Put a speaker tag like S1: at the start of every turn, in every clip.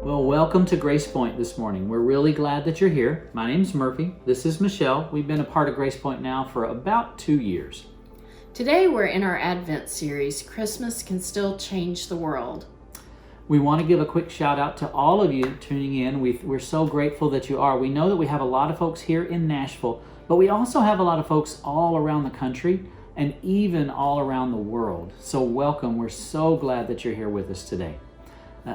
S1: Welcome to Grace Point this morning. We're really glad that you're here. My name's Murphy. This is Michelle. We've been a part of Grace Point now for about 2 years.
S2: Today we're in our Advent series, Christmas Can Still Change the World.
S1: We want to give a quick shout out to all of you tuning in. We're so grateful that you are. We know that we have a lot of folks here in Nashville, but we also have a lot of folks all around the country and even all around the world. So welcome. We're so glad that you're here with us today.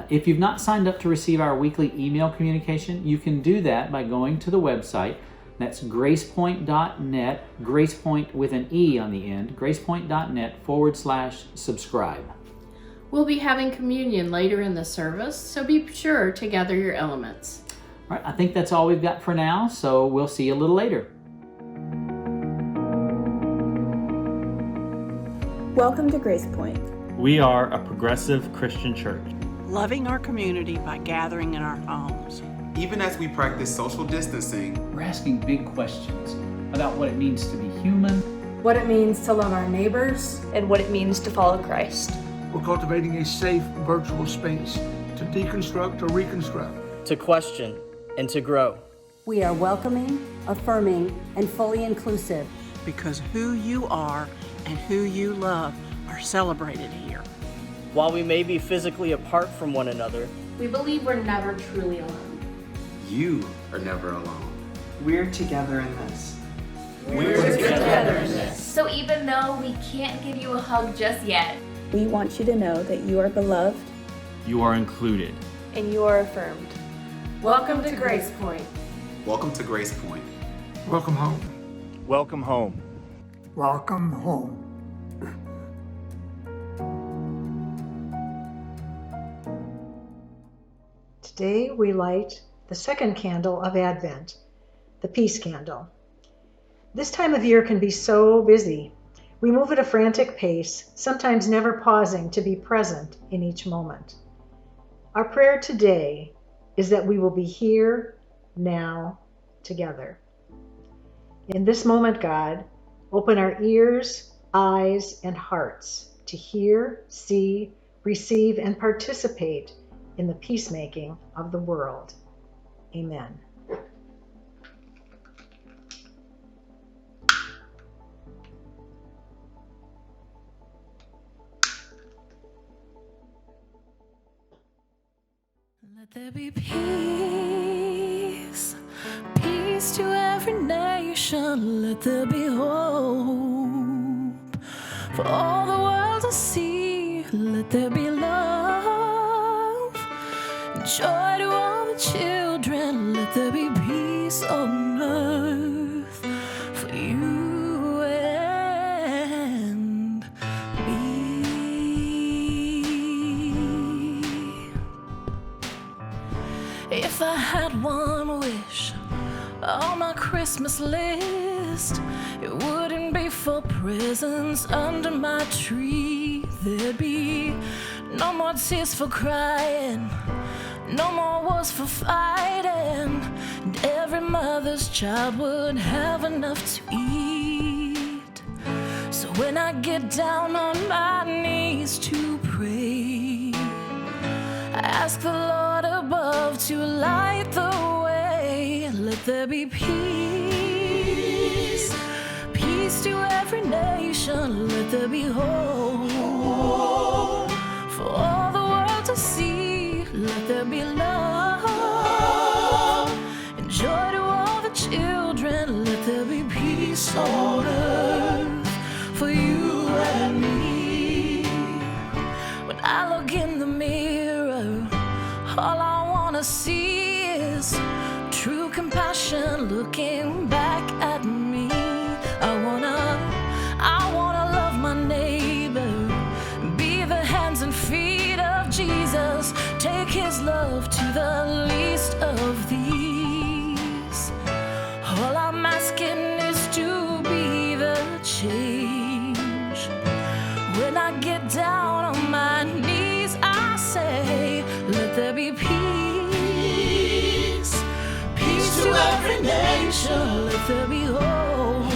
S1: If you've not signed up to receive our weekly email communication, you can do that by going to the website. That's gracepoint.net, Gracepoint with an E on the end, gracepoint.net/subscribe.
S2: We'll be having communion later in the service, so be sure to gather your elements.
S1: All right, I think that's all we've got for now, so we'll see you a little later.
S3: Welcome to Grace Point.
S4: We are a progressive Christian church,
S5: loving our community by gathering in our homes.
S6: Even as we practice social distancing,
S1: We're asking big questions about what it means to be human,
S3: What it means to love our neighbors,
S7: and what it means to follow Christ.
S8: We're cultivating a safe virtual space to deconstruct or reconstruct,
S9: to question and to grow.
S10: We are welcoming, affirming, and fully inclusive.
S5: Because who you are and who you love are celebrated here.
S9: While we may be physically apart from one another,
S2: We believe we're never truly alone.
S6: you are never alone.
S11: We're together in this.
S6: We're together in this.
S12: So even though
S11: know we can't give you a hug just yet.
S3: We want you to know that you are beloved.
S4: You are included.
S7: And you are affirmed.
S3: Welcome to Grace Point.
S6: Welcome to Grace Point.
S8: Welcome home.
S9: Welcome home.
S8: Welcome home.
S12: Today we light the second candle of Advent, the Peace Candle. This time of year can be so busy. We move at a frantic pace, sometimes never pausing to be present in each moment. Our prayer today is that we will be here, now, together. In this moment, God, open our ears, eyes, and hearts to hear, see, receive, and participate in the peacemaking of the world. Amen.
S13: Let there be peace, peace to every nation. Let there be hope for all the world to see. Let there be love, joy to all the children. Let there be peace on earth for you and me. If I had one wish on my Christmas list, it wouldn't be for presents under my tree. There'd be no more tears for crying, no more wars for fighting, and every mother's child would have enough to eat. So when I get down on my knees to pray, I ask the Lord above to light the way. Let there be peace, peace to every nation. Let there be hope for all the world to see. Let there be love and joy to all the children. Let there be peace on earth for you and me. When I look in the mirror, all I wanna see is true compassion looking back at me. I wanna love my neighbor, be the hands and feet of Jesus, take his love to the least of these. All I'm asking is to be the change. When I get down on my knees, I say, let there be peace, peace to every nation. Let there be hope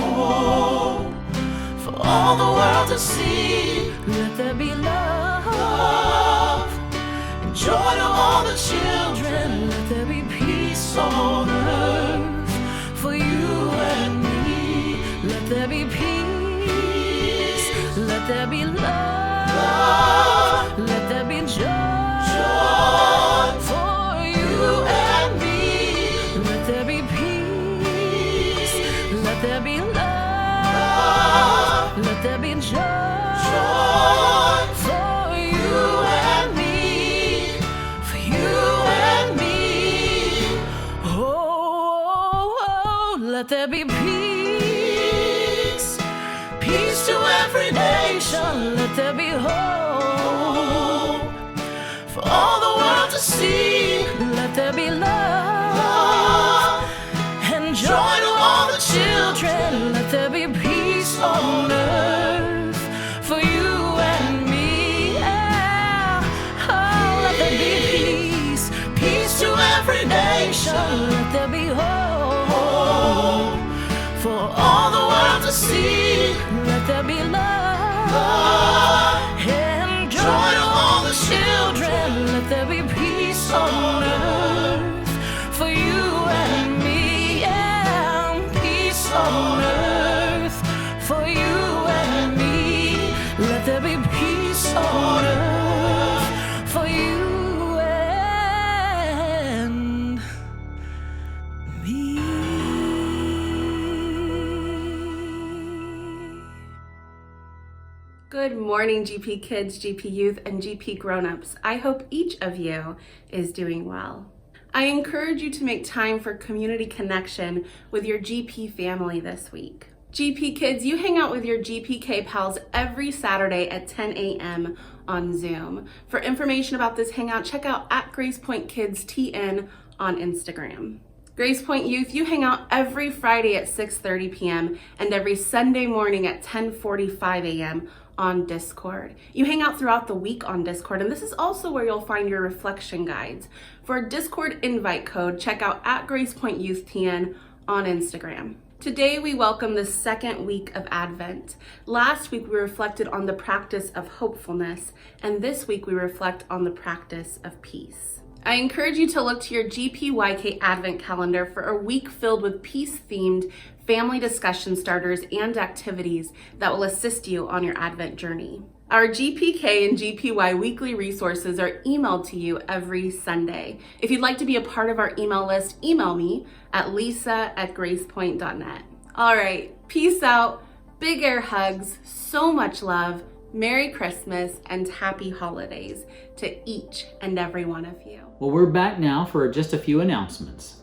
S13: for all the world to see. Let there be love and joy to all the children. Let there be peace on earth for you and me. Let there be peace, let there be love, let there be joy for you and me. Let there be peace, let there be love, let there be joy for you and me, for you and me. Oh, let there be peace, peace to every nation. Let there be hope for all the world to see. Let there be love and joy to all the children. Let there be peace on earth for you and me. Yeah. Oh, let there be peace, peace to every nation. Let there be hope for all the world to see. Let there be love and joy to all the children. Let there be peace on earth for you and me. Yeah, peace on earth for you and me. Let there be peace on earth for you and me.
S14: Good morning, GP Kids, GP Youth, and GP Grown-ups. I hope each of you is doing well. I encourage you to make time for community connection with your GP family this week. GP Kids, you hang out with your GPK pals every Saturday at 10 a.m. on Zoom. For information about this hangout, check out @GracePointKidsTN on Instagram. Grace Point Youth, you hang out every Friday at 6:30 p.m. and every Sunday morning at 10:45 a.m. on Discord. You hang out throughout the week on Discord, and this is also where you'll find your reflection guides. For a Discord invite code, check out @GracePointYouthTN on Instagram. Today we welcome the second week of Advent. Last week we reflected on the practice of hopefulness, and this week we reflect on the practice of peace. I encourage you to look to your GPYK Advent calendar for a week filled with peace-themed family discussion starters and activities that will assist you on your Advent journey. Our GPK and GPY weekly resources are emailed to you every Sunday. If you'd like to be a part of our email list, email me at lisa@gracepoint.net. All right, peace out, big air hugs, so much love, Merry Christmas, and Happy Holidays to each and every one of you.
S1: Well, we're back now for just a few announcements.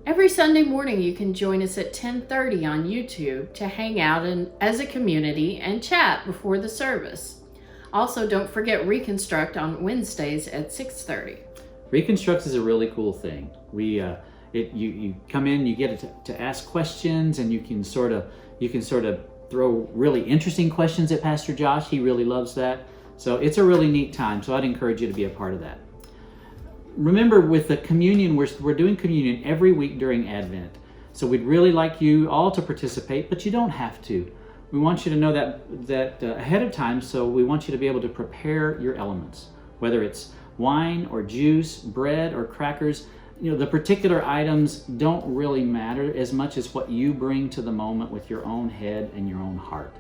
S2: Every Sunday morning, you can join us at 10:30 on YouTube to hang out as a community and chat before the service. Also, don't forget Reconstruct on Wednesdays at 6:30.
S1: Reconstruct is a really cool thing. You come in, you get to ask questions, and you can sort of throw really interesting questions at Pastor Josh. He really loves that. So it's a really neat time. So I'd encourage you to be a part of that. Remember, with the communion, we're doing communion every week during Advent. So we'd really like you all to participate, but you don't have to. We want you to know that ahead of time, so we want you to be able to prepare your elements, whether it's wine or juice, bread or crackers. You know, the particular items don't really matter as much as what you bring to the moment with your own head and your own heart.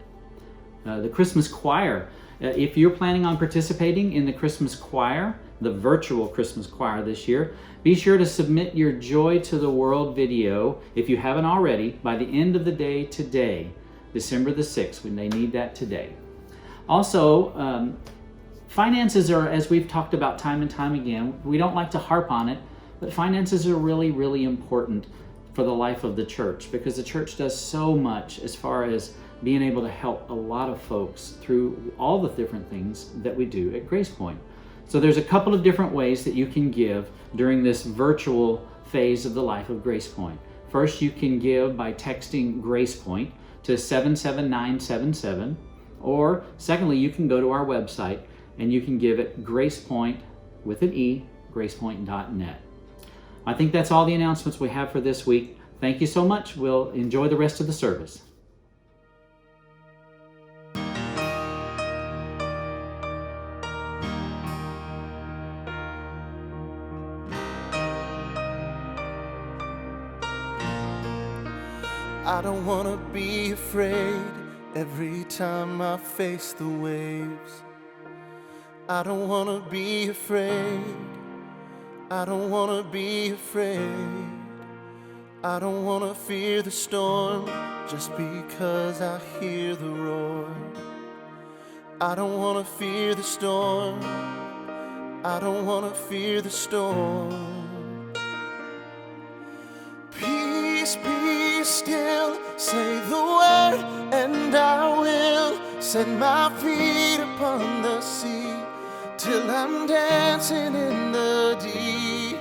S1: The Christmas choir, if you're planning on participating in the Christmas choir, the virtual Christmas choir this year, be sure to submit your Joy to the World video, if you haven't already, by the end of the day today, December the 6th, when they need that today. Also, finances are, as we've talked about time and time again, we don't like to harp on it, but finances are really, really important for the life of the church, because the church does so much as far as being able to help a lot of folks through all the different things that we do at Grace Point. So there's a couple of different ways that you can give during this virtual phase of the life of Grace Point. First, you can give by texting Grace Point to 77977, or secondly, you can go to our website and you can give at GracePoint with an E, gracepoint.net. I think that's all the announcements we have for this week. Thank you so much. We'll enjoy the rest of the service.
S13: I don't wanna be afraid every time I face the waves. I don't wanna be afraid. I don't wanna be afraid. I don't wanna fear the storm just because I hear the roar. I don't wanna fear the storm. I don't wanna fear the storm. Peace, be still, say the word, and I will set my feet upon the sea till I'm dancing in the deep.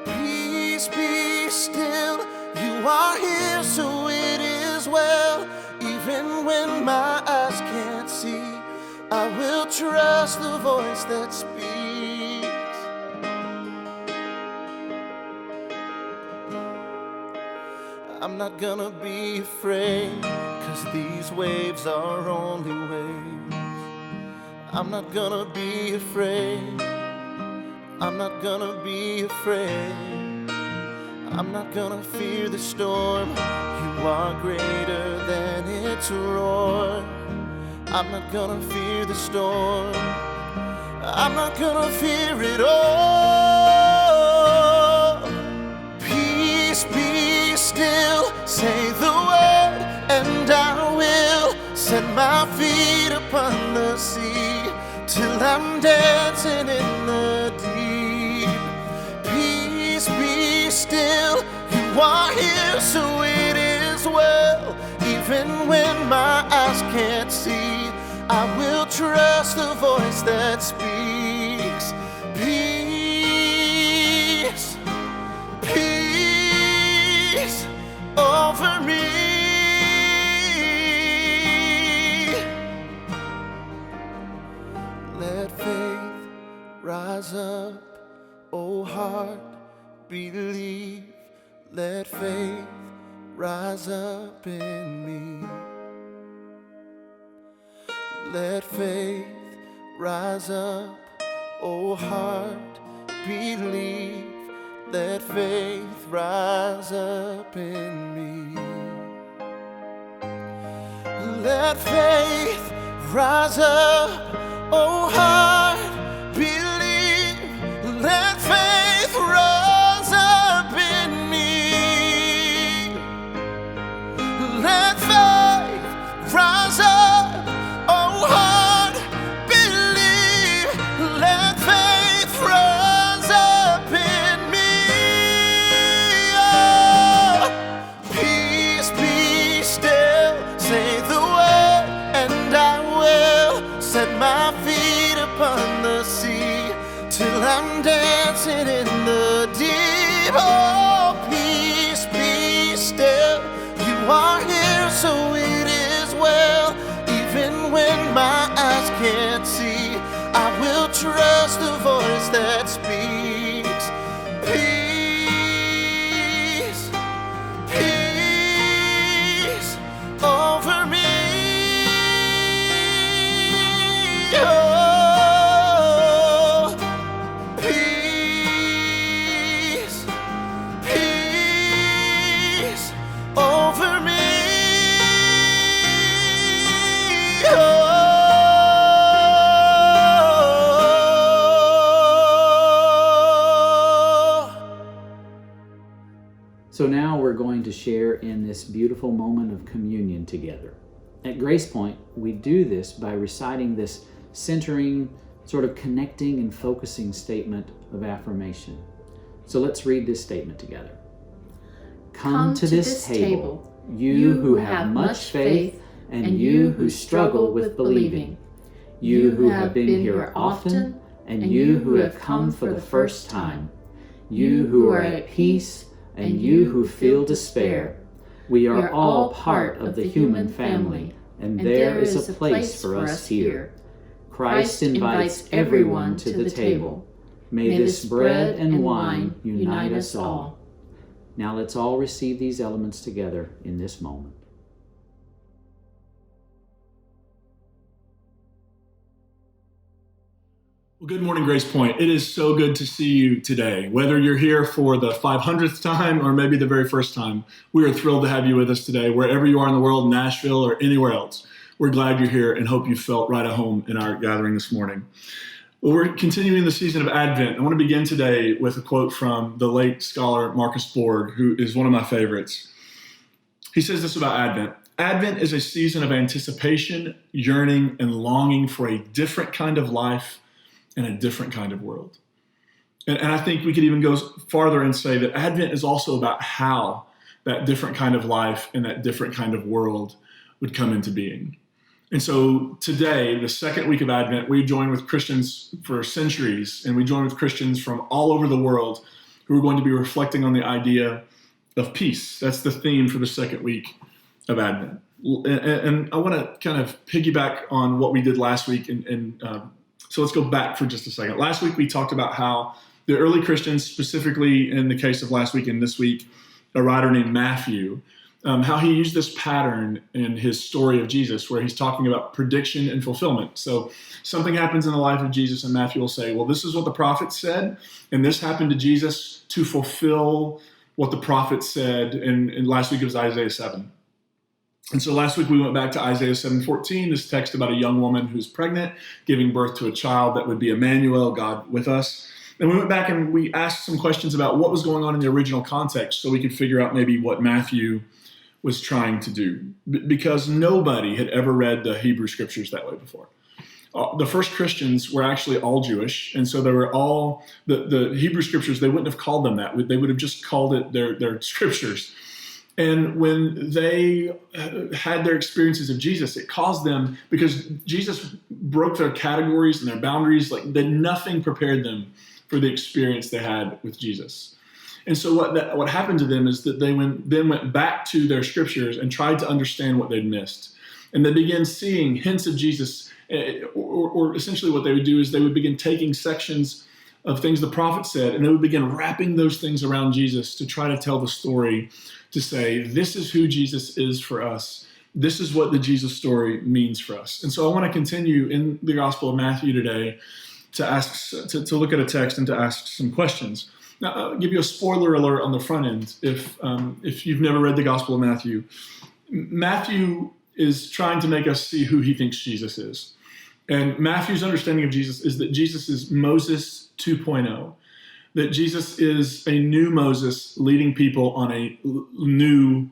S13: Peace, be still, you are here, so it is well. Even when my eyes can't see, I will trust the voice that speaks. I'm not gonna be afraid, 'cause these waves are only waves. I'm not gonna be afraid. I'm not gonna be afraid. I'm not gonna fear the storm. You are greater than its roar. I'm not gonna fear the storm. I'm not gonna fear it all. Peace, be still, say the word, and I will set my feet upon the sea, till I'm dancing in the deep. Peace be still, you are here, so it is well. Even when my eyes can't see, I will trust the voice that speaks. Peace, peace over me. Let faith rise up, oh heart, believe. Let faith rise up in me. Let faith rise up, oh heart, believe. Let faith rise up in me. Let faith rise up, oh heart, believe. Let faith rise up in me. Let faith rise up, oh heart, believe. Let faith rise up in me. Oh, peace be still, say the word, and I will set my feet upon the sea, till I'm dancing in the deep. Oh, peace be still, you are here, so it is well. Even when my eyes can't see, I will trust the voice that speaks. Peace, peace over me. Oh, peace, peace over me.
S1: So now we're going to share in this beautiful moment of communion together. At Grace Point, we do this by reciting this centering, sort of connecting and focusing statement of affirmation. So let's read this statement together. Come to this table, you who have much faith, and you who struggle with believing. You who have been here often, and you who have come for the first time. You who are at peace, and you who feel despair. We are all part of the human family, and there is a place for us here. Christ invites everyone to the table. May this bread and wine unite us all. Now let's all receive these elements together in this moment.
S15: Well, good morning, Grace Point. It is so good to see you today. Whether you're here for the 500th time or maybe the very first time, we are thrilled to have you with us today. Wherever you are in the world, Nashville or anywhere else, we're glad you're here and hope you felt right at home in our gathering this morning. Well, we're continuing the season of Advent. I want to begin today with a quote from the late scholar Marcus Borg, who is one of my favorites. He says this about Advent. Advent is a season of anticipation, yearning, and longing for a different kind of life and a different kind of world. And I think we could even go farther and say that Advent is also about how that different kind of life and that different kind of world would come into being. And so today, the second week of Advent, we join with Christians for centuries, and we join with Christians from all over the world who are going to be reflecting on the idea of peace. That's the theme for the second week of Advent. And I want to kind of piggyback on what we did last week. So let's go back for just a second. Last week, we talked about how the early Christians, specifically in the case of last week and this week, a writer named Matthew, how he used this pattern in his story of Jesus, where he's talking about prediction and fulfillment. So something happens in the life of Jesus, and Matthew will say, well, this is what the prophet said, and this happened to Jesus to fulfill what the prophet said. And last week it was Isaiah 7. And so last week we went back to Isaiah 7:14, this text about a young woman who's pregnant, giving birth to a child that would be Emmanuel, God with us. And we went back and we asked some questions about what was going on in the original context so we could figure out maybe what Matthew was trying to do, because nobody had ever read the Hebrew scriptures that way before. The first Christians were actually all Jewish, and so they were all, the Hebrew scriptures, they wouldn't have called them that. They would have just called it their scriptures. And when they had their experiences of Jesus, it caused them, because Jesus broke their categories and their boundaries, like that nothing prepared them for the experience they had with Jesus. And so what happened to them is that they then went back to their scriptures and tried to understand what they'd missed. And they began seeing hints of Jesus, or essentially what they would do is they would begin taking sections of things the prophet said, and they would begin wrapping those things around Jesus to try to tell the story, to say, this is who Jesus is for us. This is what the Jesus story means for us. And so I want to continue in the Gospel of Matthew today to look at a text and to ask some questions. Now, I'll give you a spoiler alert on the front end. If you've never read the Gospel of Matthew, Matthew is trying to make us see who he thinks Jesus is. And Matthew's understanding of Jesus is that Jesus is Moses 2.0, that Jesus is a new Moses leading people on a new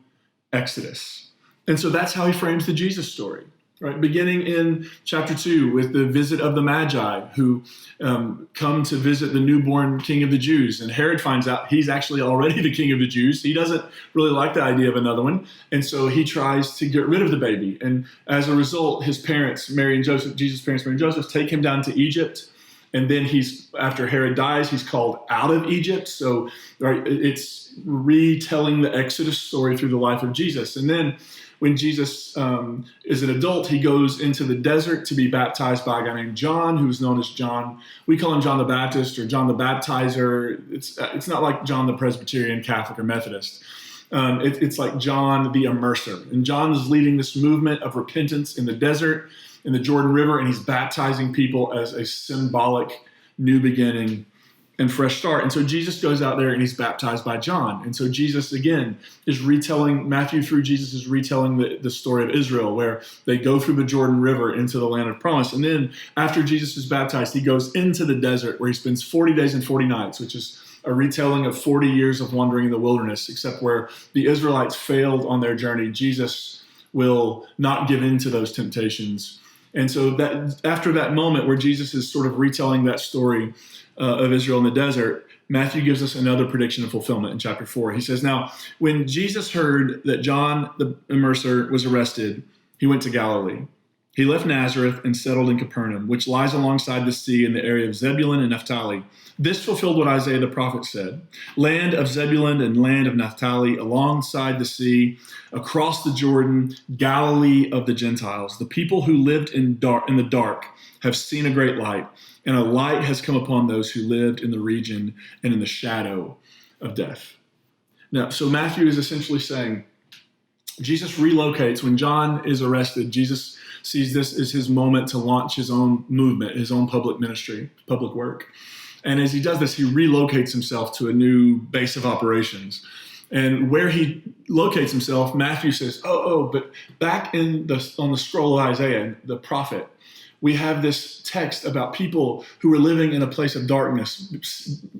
S15: Exodus. And so that's how he frames the Jesus story, right? Beginning in chapter 2 with the visit of the Magi who come to visit the newborn king of the Jews. And Herod finds out he's actually already the king of the Jews. He doesn't really like the idea of another one. And so he tries to get rid of the baby. And as a result, his parents, Mary and Joseph, Jesus' parents, Mary and Joseph, take him down to Egypt. And then after Herod dies, he's called out of Egypt. So right, it's retelling the Exodus story through the life of Jesus. And then when Jesus is an adult, he goes into the desert to be baptized by a guy named John, who's known as John. We call him John the Baptist or John the Baptizer. It's not like John the Presbyterian, Catholic, or Methodist. It's like John the Immerser. And John is leading this movement of repentance in the desert, in the Jordan River, and he's baptizing people as a symbolic new beginning and fresh start. And so Jesus goes out there and he's baptized by John. And so Jesus, again, is retelling, Matthew through Jesus is retelling the story of Israel, where they go through the Jordan River into the land of promise. And then after Jesus is baptized, he goes into the desert where he spends 40 days and 40 nights, which is a retelling of 40 years of wandering in the wilderness, except where the Israelites failed on their journey. Jesus will not give in to those temptations. And so that after that moment where Jesus is sort of retelling that story of Israel in the desert, Matthew gives us another prediction of fulfillment in chapter 4. He says, now, when Jesus heard that John the Immerser was arrested, he went to Galilee. He left Nazareth and settled in Capernaum, which lies alongside the sea in the area of Zebulun and Naphtali. This fulfilled what Isaiah the prophet said. Land of Zebulun and land of Naphtali, alongside the sea, across the Jordan, Galilee of the Gentiles. The people who lived in the dark have seen a great light, and a light has come upon those who lived in the region and in the shadow of death. Now, so Matthew is essentially saying, Jesus relocates. When John is arrested, Jesus sees this as his moment to launch his own movement, his own public ministry, public work. And as he does this, he relocates himself to a new base of operations. And where he locates himself, Matthew says, but back on the scroll of Isaiah, the prophet, we have this text about people who are living in a place of darkness,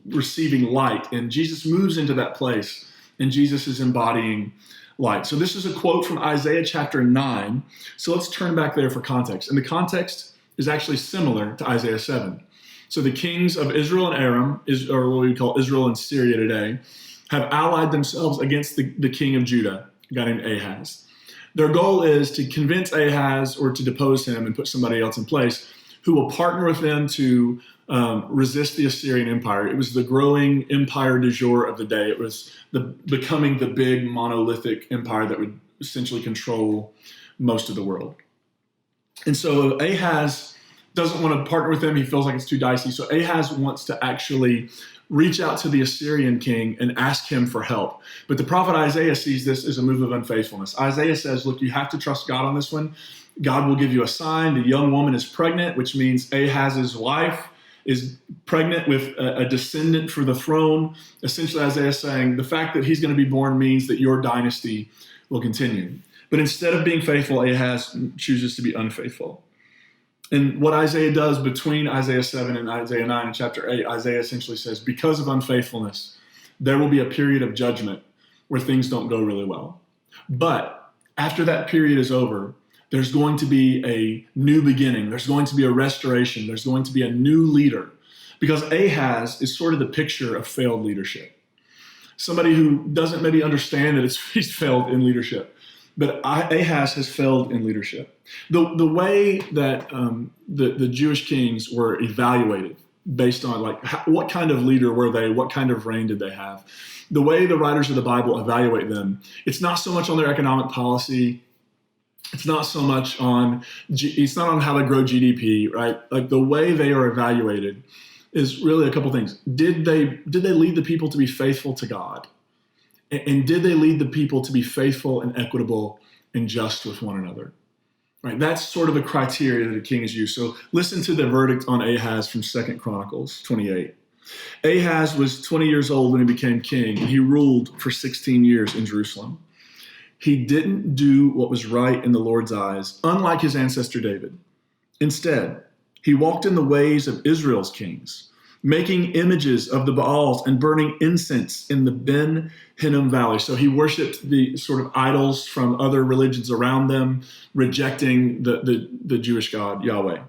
S15: receiving light. And Jesus moves into that place, and Jesus is embodying light. So this is a quote from Isaiah chapter 9. So let's turn back there for context. And the context is actually similar to Isaiah 7. So the kings of Israel and Aram, or what we call Israel and Syria today, have allied themselves against the king of Judah, a guy named Ahaz. Their goal is to convince Ahaz or to depose him and put somebody else in place who will partner with them to resist the Assyrian Empire. It was the growing empire du jour of the day. It was becoming the big monolithic empire that would essentially control most of the world. And so Ahaz doesn't want to partner with them. He feels like it's too dicey. So Ahaz wants to actually reach out to the Assyrian king and ask him for help. But the prophet Isaiah sees this as a move of unfaithfulness. Isaiah says, look, you have to trust God on this one. God will give you a sign. The young woman is pregnant, which means Ahaz's wife is pregnant with a descendant for the throne. Essentially, Isaiah is saying the fact that he's going to be born means that your dynasty will continue. But instead of being faithful, Ahaz chooses to be unfaithful. And what Isaiah does between Isaiah 7 and Isaiah 9 in chapter 8, Isaiah essentially says, because of unfaithfulness, there will be a period of judgment where things don't go really well. But after that period is over, there's going to be a new beginning. There's going to be a restoration. There's going to be a new leader, because Ahaz is sort of the picture of failed leadership. Somebody who doesn't maybe understand that he's failed in leadership. But Ahaz has failed in leadership. The way that the Jewish kings were evaluated based on what kind of leader were they, what kind of reign did they have, the way the writers of the Bible evaluate them, it's not so much on their economic policy. It's not so much on, it's not on how they grow GDP, right? Like the way they are evaluated is really a couple things. Did they lead the people to be faithful to God? And did they lead the people to be faithful and equitable and just with one another? Right? That's sort of the criteria that a king is used. So listen to the verdict on Ahaz from 2 Chronicles 28. Ahaz was 20 years old when he became king, and he ruled for 16 years in Jerusalem. He didn't do what was right in the Lord's eyes, unlike his ancestor David. Instead, he walked in the ways of Israel's kings, making images of the Baals and burning incense in the Ben Hinnom Valley. So he worshiped the sort of idols from other religions around them, rejecting the Jewish God, Yahweh.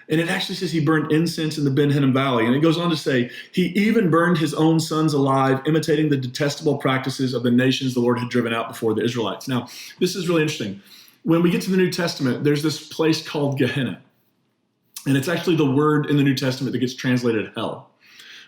S15: And it actually says he burned incense in the Ben Hinnom Valley. And it goes on to say, he even burned his own sons alive, imitating the detestable practices of the nations the Lord had driven out before the Israelites. Now, this is really interesting. When we get to the New Testament, there's this place called Gehenna. And it's actually the word in the New Testament that gets translated hell.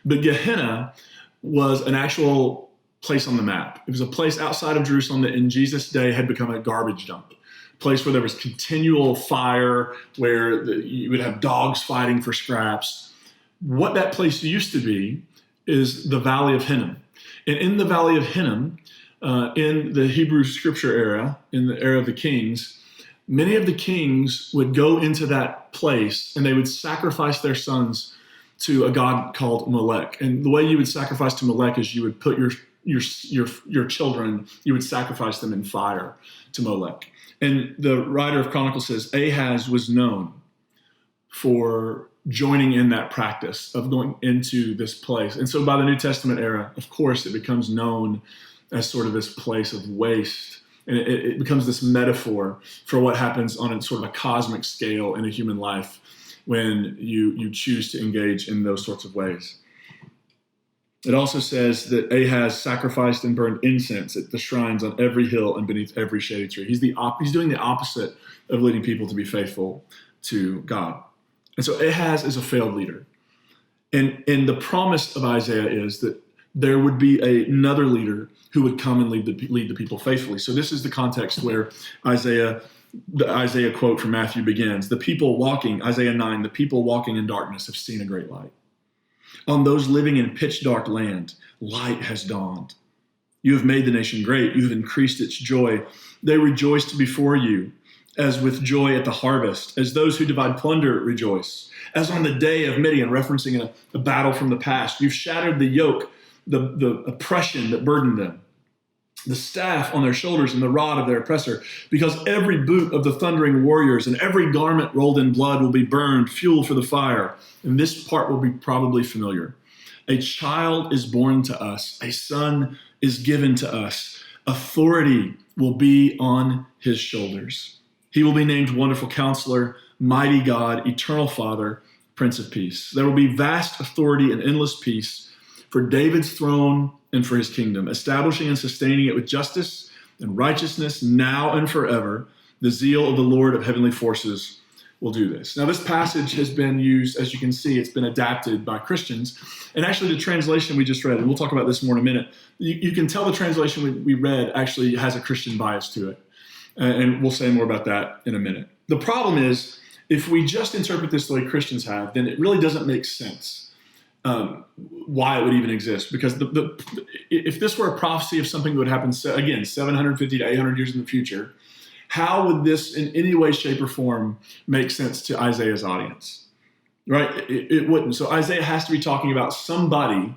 S15: But Gehenna was an actual place on the map. It was a place outside of Jerusalem that in Jesus' day had become a garbage dump. Place where there was continual fire, where you would have dogs fighting for scraps. What that place used to be is the Valley of Hinnom. And in the Valley of Hinnom, in the Hebrew scripture era, in the era of the kings, many of the kings would go into that place and they would sacrifice their sons to a god called Molech. And the way you would sacrifice to Molech is you would put your children, you would sacrifice them in fire to Molech. And the writer of Chronicles says Ahaz was known for joining in that practice of going into this place. And so by the New Testament era, of course, it becomes known as sort of this place of waste. And it becomes this metaphor for what happens on a sort of a cosmic scale in a human life when you choose to engage in those sorts of ways. It also says that Ahaz sacrificed and burned incense at the shrines on every hill and beneath every shady tree. He's doing the opposite of leading people to be faithful to God. And so Ahaz is a failed leader. And the promise of Isaiah is that there would be another leader who would come and lead the people faithfully. So this is the context where the Isaiah quote from Matthew begins. The people walking, Isaiah 9, the people walking in darkness have seen a great light. On those living in pitch dark land, light has dawned. You have made the nation great. You have increased its joy. They rejoiced before you as with joy at the harvest, as those who divide plunder rejoice. As on the day of Midian, referencing a battle from the past, you've shattered the yoke, the oppression that burdened them, the staff on their shoulders and the rod of their oppressor, because every boot of the thundering warriors and every garment rolled in blood will be burned, fuel for the fire. And this part will be probably familiar. A child is born to us. A son is given to us. Authority will be on his shoulders. He will be named Wonderful Counselor, Mighty God, Eternal Father, Prince of Peace. There will be vast authority and endless peace for David's throne and for his kingdom, establishing and sustaining it with justice and righteousness now and forever. The zeal of the Lord of heavenly forces will do this. Now, this passage has been used, as you can see, it's been adapted by Christians. And actually, the translation we just read, and we'll talk about this more in a minute, you can tell the translation we read actually has a Christian bias to it. And we'll say more about that in a minute. The problem is, if we just interpret this the way Christians have, then it really doesn't make sense why it would even exist. Because if this were a prophecy of something that would happen, again, 750 to 800 years in the future, how would this in any way, shape, or form make sense to Isaiah's audience? Right? It wouldn't. So Isaiah has to be talking about somebody,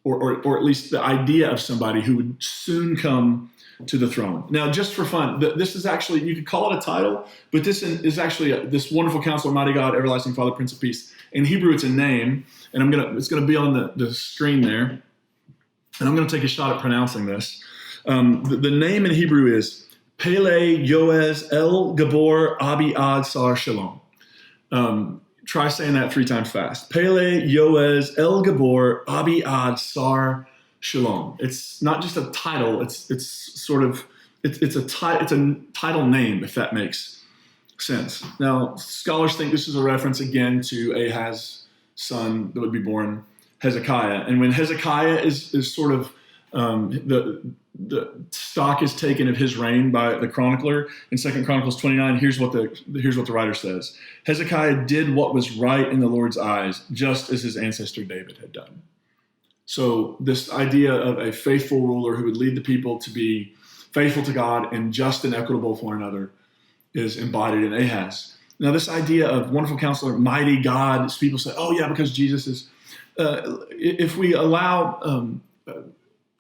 S15: or at least the idea of somebody who would soon come to the throne. Now, just for fun, this is actually, you could call it a title, but this is actually this Wonderful Counselor, Mighty God, Everlasting Father, Prince of Peace. In Hebrew, it's a name, and it's gonna be on the screen there, and I'm gonna take a shot at pronouncing this. The name in Hebrew is Pele Yoez El Gabor Abi Ad Sar Shalom. Try saying that 3 times fast. Pele Yoez El Gabor Abi Ad Sar Shalom. It's not just a title. It's a title name, if that makes sense. Now, scholars think this is a reference again to Ahaz's son that would be born, Hezekiah. And when Hezekiah is sort of the stock is taken of his reign by the chronicler in 2 Chronicles 29, here's what the writer says. Hezekiah did what was right in the Lord's eyes, just as his ancestor David had done. So this idea of a faithful ruler who would lead the people to be faithful to God and just and equitable for one another is embodied in Ahaz. Now, this idea of wonderful counselor, mighty God, people say, oh yeah, because Jesus is, if we allow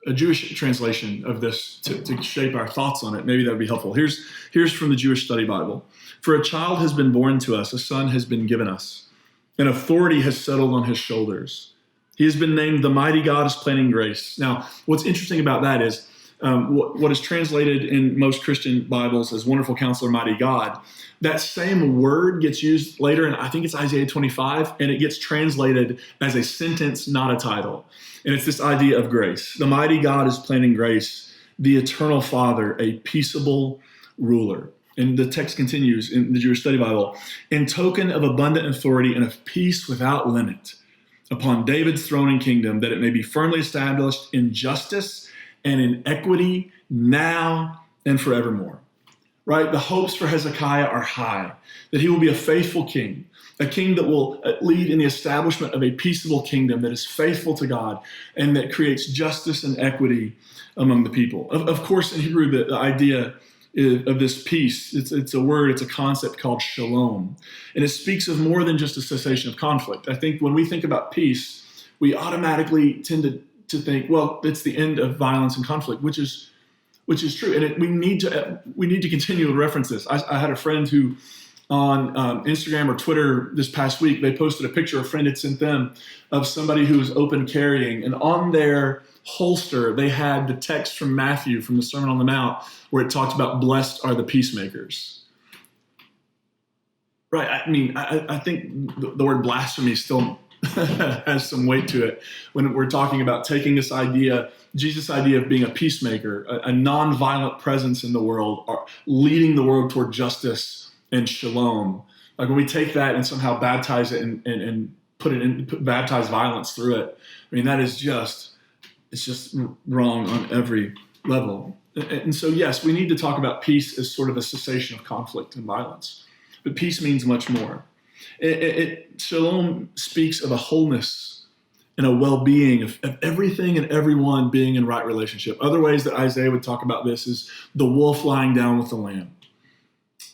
S15: a Jewish translation of this to shape our thoughts on it, maybe that would be helpful. Here's from the Jewish Study Bible. For a child has been born to us, a son has been given us, and authority has settled on his shoulders. He has been named the mighty God, his planning grace. Now, what's interesting about that is what is translated in most Christian Bibles as wonderful counselor, mighty God, that same word gets used later, and I think it's Isaiah 25, and it gets translated as a sentence, not a title. And it's this idea of grace. The mighty God is planning grace, the eternal Father, a peaceable ruler. And the text continues in the Jewish Study Bible, in token of abundant authority and of peace without limit upon David's throne and kingdom, that it may be firmly established in justice and in equity now and forevermore. Right? The hopes for Hezekiah are high, that he will be a faithful king, a king that will lead in the establishment of a peaceable kingdom that is faithful to God and that creates justice and equity among the people. Of course, in Hebrew, the idea of this peace, it's a word, it's a concept called shalom. And it speaks of more than just a cessation of conflict. I think when we think about peace, we automatically tend to think, well, it's the end of violence and conflict, which is true. And we need to continue to reference this. I had a friend who on Instagram or Twitter this past week, they posted a picture a friend had sent them of somebody who was open carrying, and on their holster, they had the text from Matthew from the Sermon on the Mount where it talked about blessed are the peacemakers. Right. I mean, I think the word blasphemy still has some weight to it when we're talking about taking this idea, Jesus' idea of being a peacemaker, a nonviolent presence in the world, or leading the world toward justice and shalom. Like when we take that and somehow baptize it and baptize violence through it, I mean, it's just wrong on every level. And so, yes, we need to talk about peace as sort of a cessation of conflict and violence. But peace means much more. Shalom speaks of a wholeness and a well-being of everything and everyone being in right relationship. Other ways that Isaiah would talk about this is the wolf lying down with the lamb.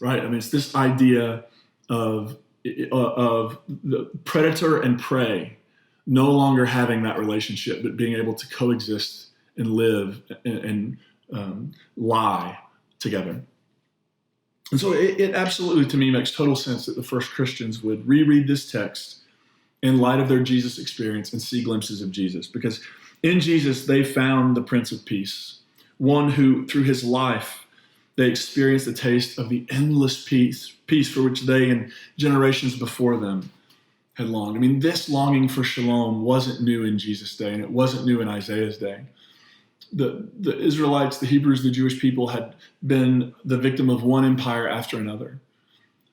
S15: Right? I mean, it's this idea of the predator and prey no longer having that relationship, but being able to coexist and live and lie together. And so it absolutely, to me, makes total sense that the first Christians would reread this text in light of their Jesus experience and see glimpses of Jesus. Because in Jesus, they found the Prince of Peace, one who, through his life, they experienced the taste of the endless peace for which they and generations before them had longed. I mean, this longing for shalom wasn't new in Jesus' day, and it wasn't new in Isaiah's day. The Israelites, the Hebrews, the Jewish people had been the victim of one empire after another,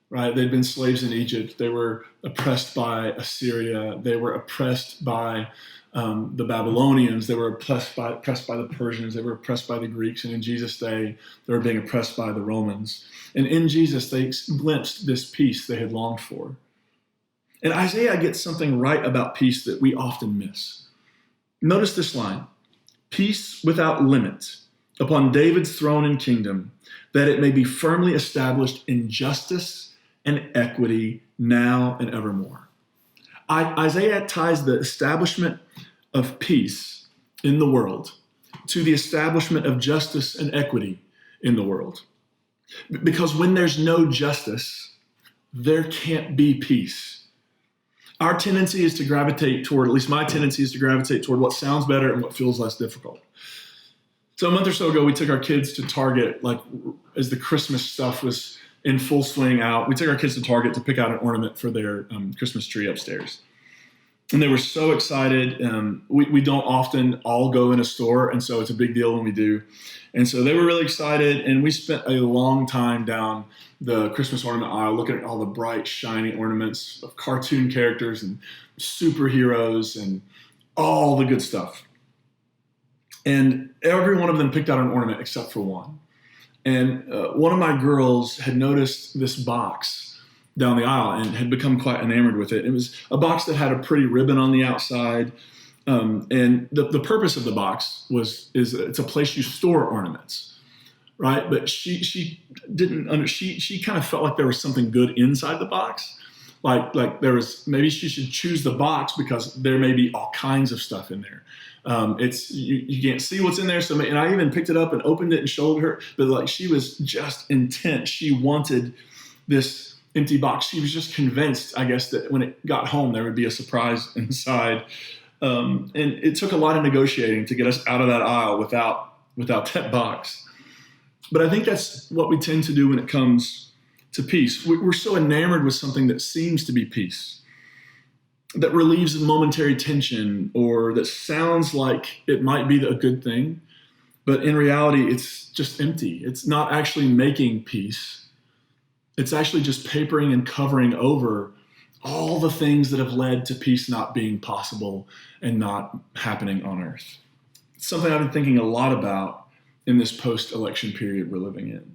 S15: right? They'd been slaves in Egypt. They were oppressed by Assyria. They were oppressed by the Babylonians. They were oppressed by the Persians. They were oppressed by the Greeks. And in Jesus' day, they were being oppressed by the Romans. And in Jesus, they glimpsed this peace they had longed for. And Isaiah gets something right about peace that we often miss. Notice this line. Peace without limit upon David's throne and kingdom, that it may be firmly established in justice and equity now and evermore. Isaiah ties the establishment of peace in the world to the establishment of justice and equity in the world. Because when there's no justice, there can't be peace. Our tendency is to gravitate toward, at least my tendency is to gravitate toward what sounds better and what feels less difficult. So a month or so ago, we took our kids to Target, like as the Christmas stuff was in full swing out. We took our kids to Target to pick out an ornament for their Christmas tree upstairs. And they were so excited. We don't often all go in a store, and so it's a big deal when we do. And so they were really excited, and we spent a long time down the Christmas ornament aisle looking at all the bright, shiny ornaments of cartoon characters and superheroes and all the good stuff. And every one of them picked out an ornament except for one. And one of my girls had noticed this box down the aisle and had become quite enamored with it. It was a box that had a pretty ribbon on the outside. And the purpose of the box is it's a place you store ornaments, right? But she kind of felt like there was something good inside the box. Like there was, maybe she should choose the box because there may be all kinds of stuff in there. You can't see what's in there. So, and I even picked it up and opened it and showed her, but like she was just intent. She wanted this empty box. She was just convinced, I guess, that when it got home, there would be a surprise inside. And it took a lot of negotiating to get us out of that aisle without that box. But I think that's what we tend to do when it comes to peace. We're so enamored with something that seems to be peace, that relieves momentary tension, or that sounds like it might be a good thing, but in reality, it's just empty. It's not actually making peace. It's actually just papering and covering over all the things that have led to peace not being possible and not happening on earth. It's something I've been thinking a lot about in this post-election period we're living in.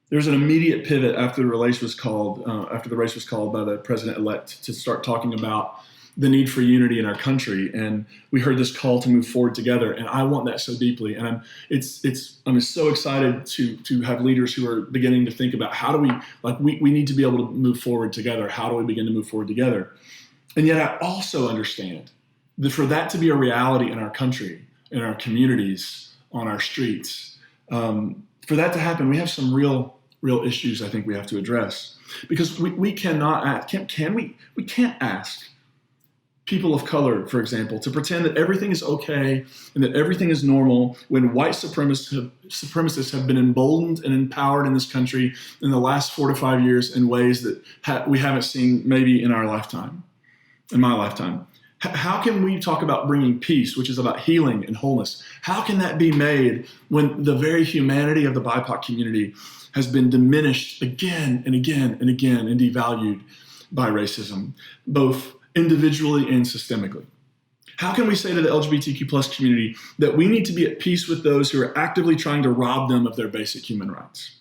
S15: There's an immediate pivot after the race was called by the president-elect to start talking about the need for unity in our country, and we heard this call to move forward together, and I want that so deeply. And I'm so excited to have leaders who are beginning to think about how do we need to be able to move forward together. How do we begin to move forward together? And yet I also understand that for that to be a reality in our country, in our communities, on our streets, for that to happen, we have some real issues I think we have to address, because we cannot ask, we can't ask people of color, for example, to pretend that everything is okay and that everything is normal when white supremacists have been emboldened and empowered in this country in the last 4 to 5 years in ways that we haven't seen maybe in my lifetime. How can we talk about bringing peace, which is about healing and wholeness? How can that be made when the very humanity of the BIPOC community has been diminished again and again and again and devalued by racism, both individually and systemically? How can we say to the LGBTQ plus community that we need to be at peace with those who are actively trying to rob them of their basic human rights?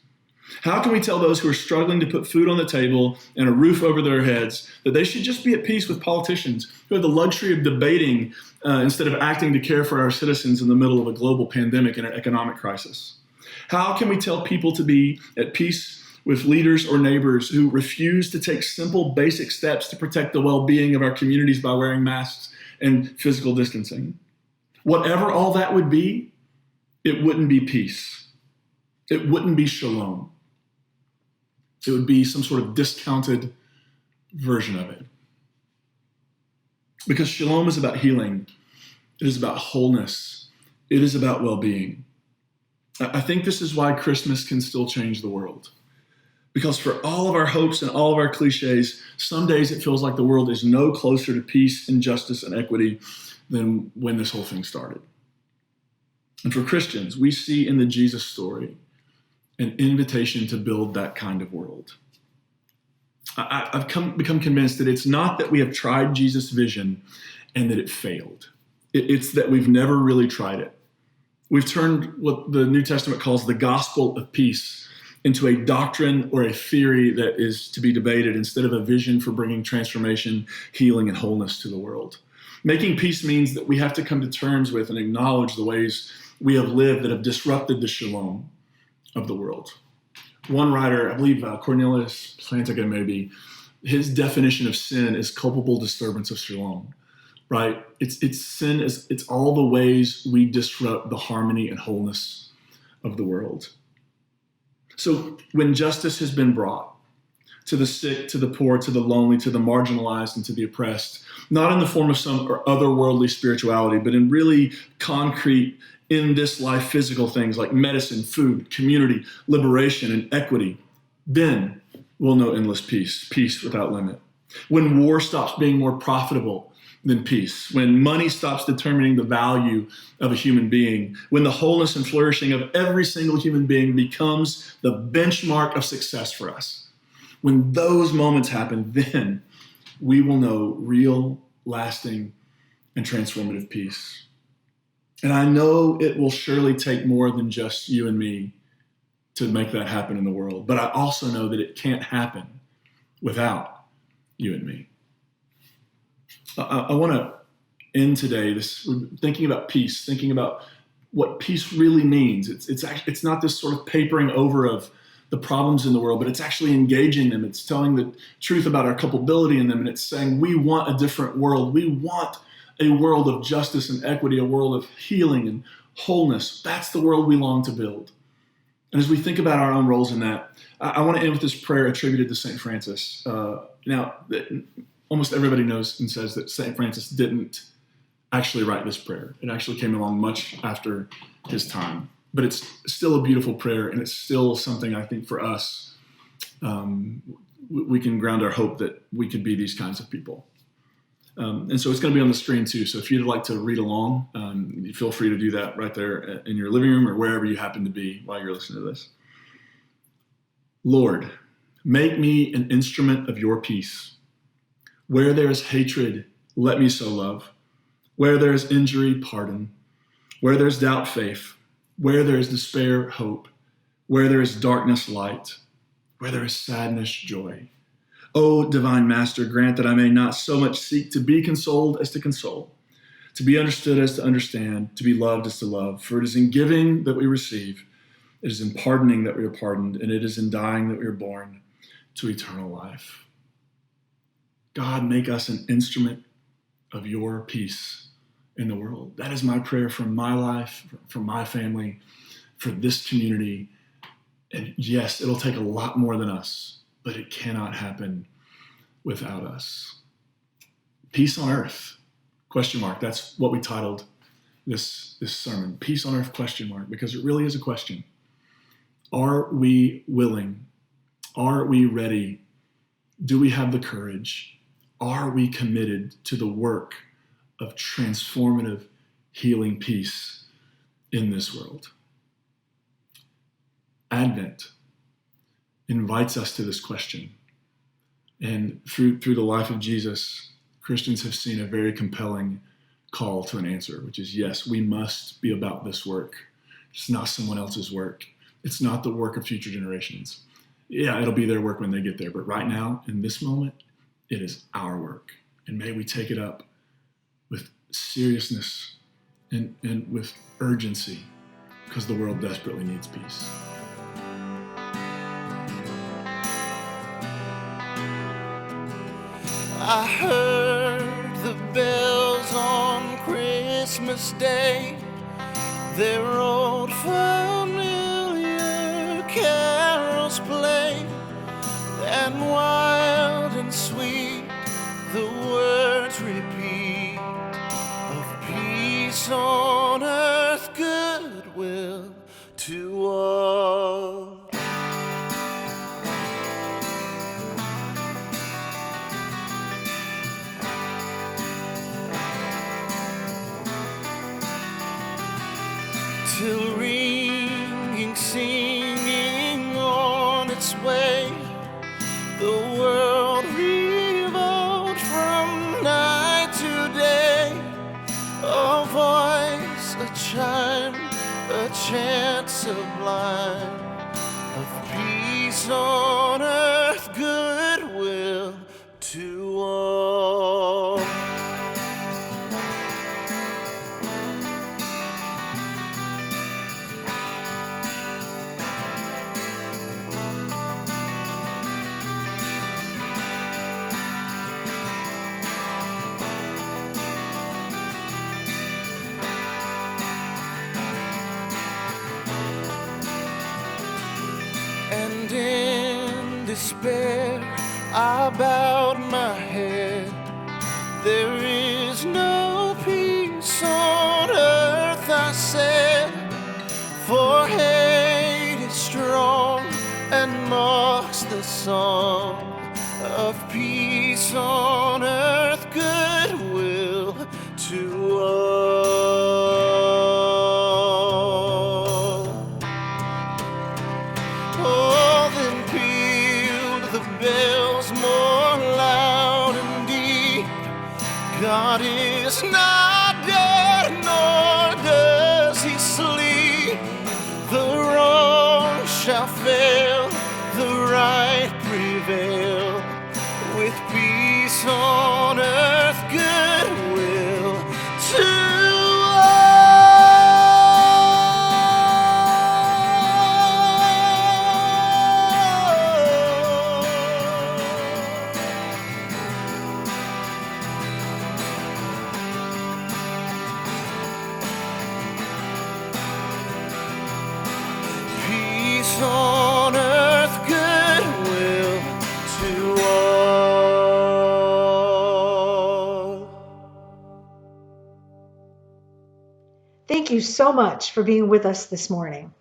S15: How can we tell those who are struggling to put food on the table and a roof over their heads that they should just be at peace with politicians who have the luxury of debating instead of acting to care for our citizens in the middle of a global pandemic and an economic crisis? How can we tell people to be at peace with leaders or neighbors who refuse to take simple, basic steps to protect the well-being of our communities by wearing masks and physical distancing? Whatever all that would be, it wouldn't be peace. It wouldn't be shalom. It would be some sort of discounted version of it. Because shalom is about healing. It is about wholeness. It is about well-being. I think this is why Christmas can still change the world. Because for all of our hopes and all of our cliches, some days it feels like the world is no closer to peace and justice and equity than when this whole thing started. And for Christians, we see in the Jesus story an invitation to build that kind of world. I've become convinced that it's not that we have tried Jesus' vision and that it failed. It's that we've never really tried it. We've turned what the New Testament calls the gospel of peace into a doctrine or a theory that is to be debated instead of a vision for bringing transformation, healing, and wholeness to the world. Making peace means that we have to come to terms with and acknowledge the ways we have lived that have disrupted the shalom of the world. One writer, I believe Cornelius Plantinga maybe, his definition of sin is culpable disturbance of shalom, right? It's sin, it's all the ways we disrupt the harmony and wholeness of the world. So when justice has been brought to the sick, to the poor, to the lonely, to the marginalized, and to the oppressed, not in the form of some otherworldly spirituality, but in really concrete in this life physical things like medicine, food, community, liberation, and equity, then we'll know endless peace, peace without limit. When war stops being more profitable than peace, when money stops determining the value of a human being, when the wholeness and flourishing of every single human being becomes the benchmark of success for us, when those moments happen, then we will know real, lasting, and transformative peace. And I know it will surely take more than just you and me to make that happen in the world, but I also know that it can't happen without you and me. I want to end today thinking about peace, thinking about what peace really means. It's not this sort of papering over of the problems in the world, but it's actually engaging them. It's telling the truth about our culpability in them, and it's saying we want a different world. We want a world of justice and equity, a world of healing and wholeness. That's the world we long to build. And as we think about our own roles in that, I want to end with this prayer attributed to St. Francis. Now, almost everybody knows and says that St. Francis didn't actually write this prayer. It actually came along much after his time. But it's still a beautiful prayer, and it's still something I think for us, we can ground our hope that we could be these kinds of people. And so it's going to be on the screen too. So if you'd like to read along, feel free to do that right there in your living room or wherever you happen to be while you're listening to this. Lord, make me an instrument of your peace. Where there is hatred, let me sow love. Where there is injury, pardon. Where there is doubt, faith. Where there is despair, hope. Where there is darkness, light. Where there is sadness, joy. O divine Master, grant that I may not so much seek to be consoled as to console, to be understood as to understand, to be loved as to love. For it is in giving that we receive, it is in pardoning that we are pardoned, and it is in dying that we are born to eternal life. God, make us an instrument of your peace in the world. That is my prayer for my life, for my family, for this community. And yes, it'll take a lot more than us, but it cannot happen without us. Peace on earth, question mark. That's what we titled this sermon. Peace on earth, question mark, because it really is a question. Are we willing? Are we ready? Do we have the courage? Are we committed to the work of transformative, healing peace in this world? Advent invites us to this question. And through the life of Jesus, Christians have seen a very compelling call to an answer, which is yes, we must be about this work. It's not someone else's work. It's not the work of future generations. Yeah, it'll be their work when they get there. But right now, in this moment, it is our work. And may we take it up with seriousness and with urgency, because the world desperately needs peace.
S13: I heard the bells on Christmas Day, their old familiar carols play, and wild and sweet the words repeat of peace on earth, goodwill to all. Till ringing, singing on its way, the world revolved from night to day. A voice, a chime, a chant sublime of peace on earth, goodwill to all. And in despair I bowed my head. There is no peace on earth, I said. marks the song of peace on earth, goodwill to all. Oh, then pealed the bells more loud and deep. God is not dead, nor does he sleep. The wrong shall fail, the right prevail. With peace on earth, goodwill to peace on earth, goodwill to all.
S12: Thank you so much for being with us this morning.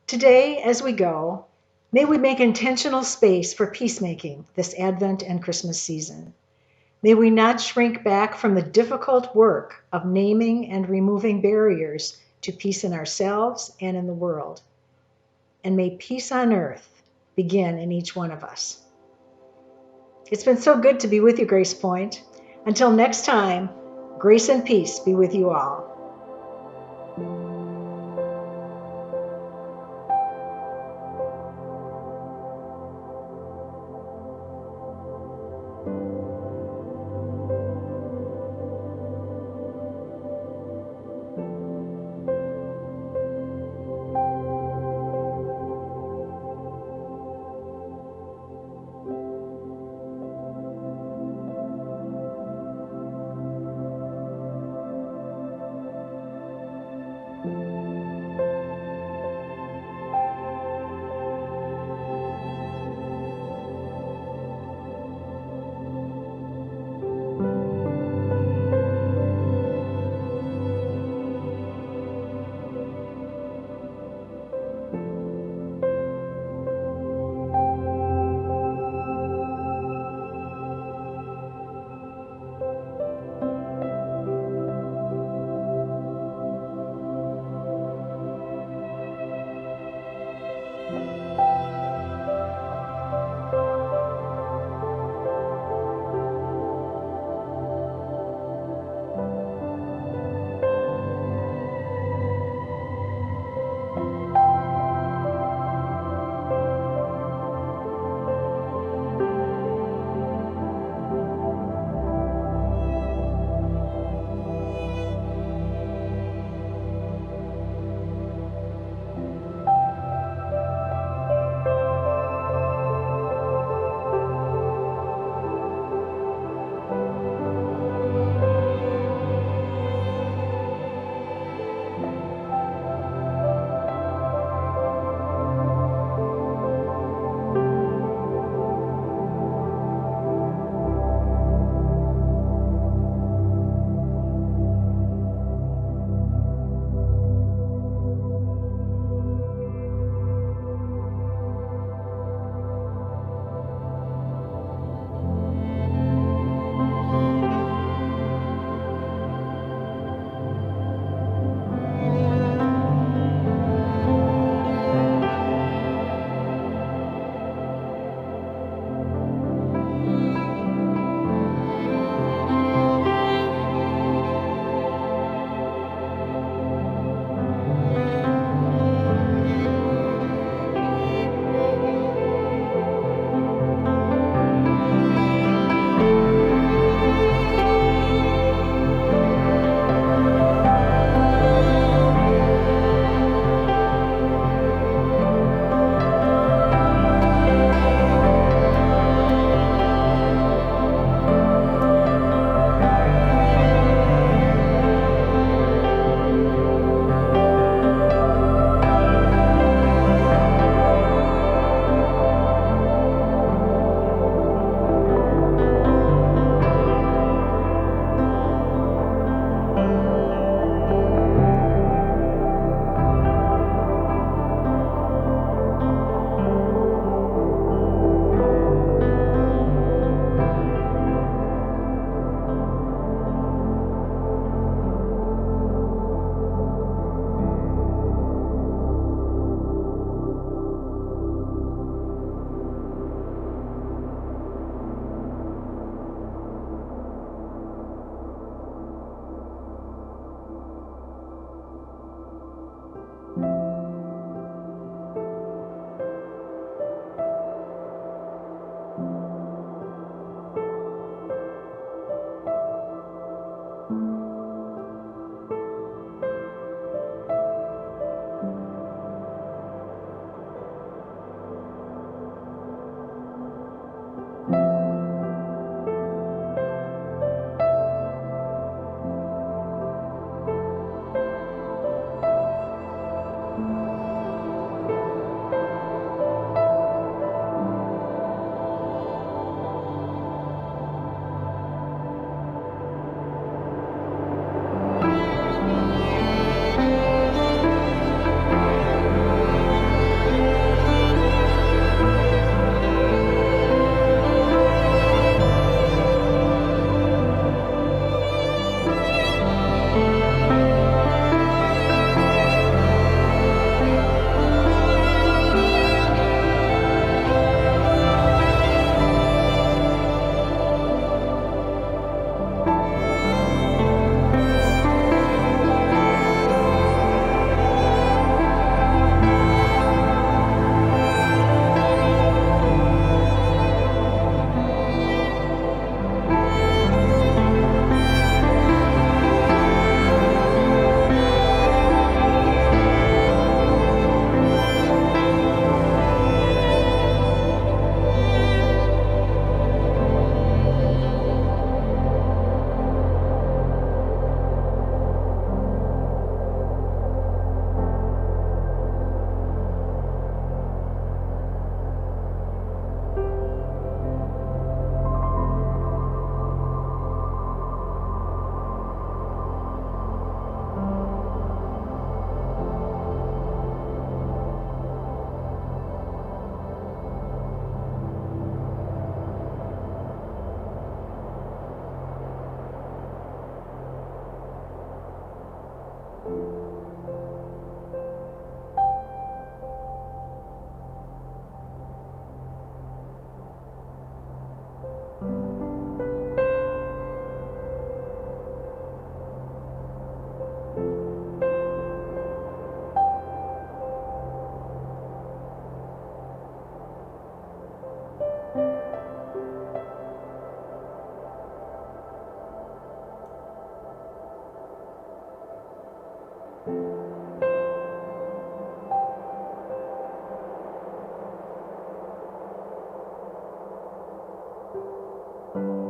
S12: Today, as we go, may we make intentional space for peacemaking this Advent and Christmas season. May we not shrink back from the difficult work of naming and removing barriers to peace in ourselves and in the world. And may peace on earth begin in each one of us. It's been so good to be with you, Grace Point. Until next time, grace and peace be with you all. you.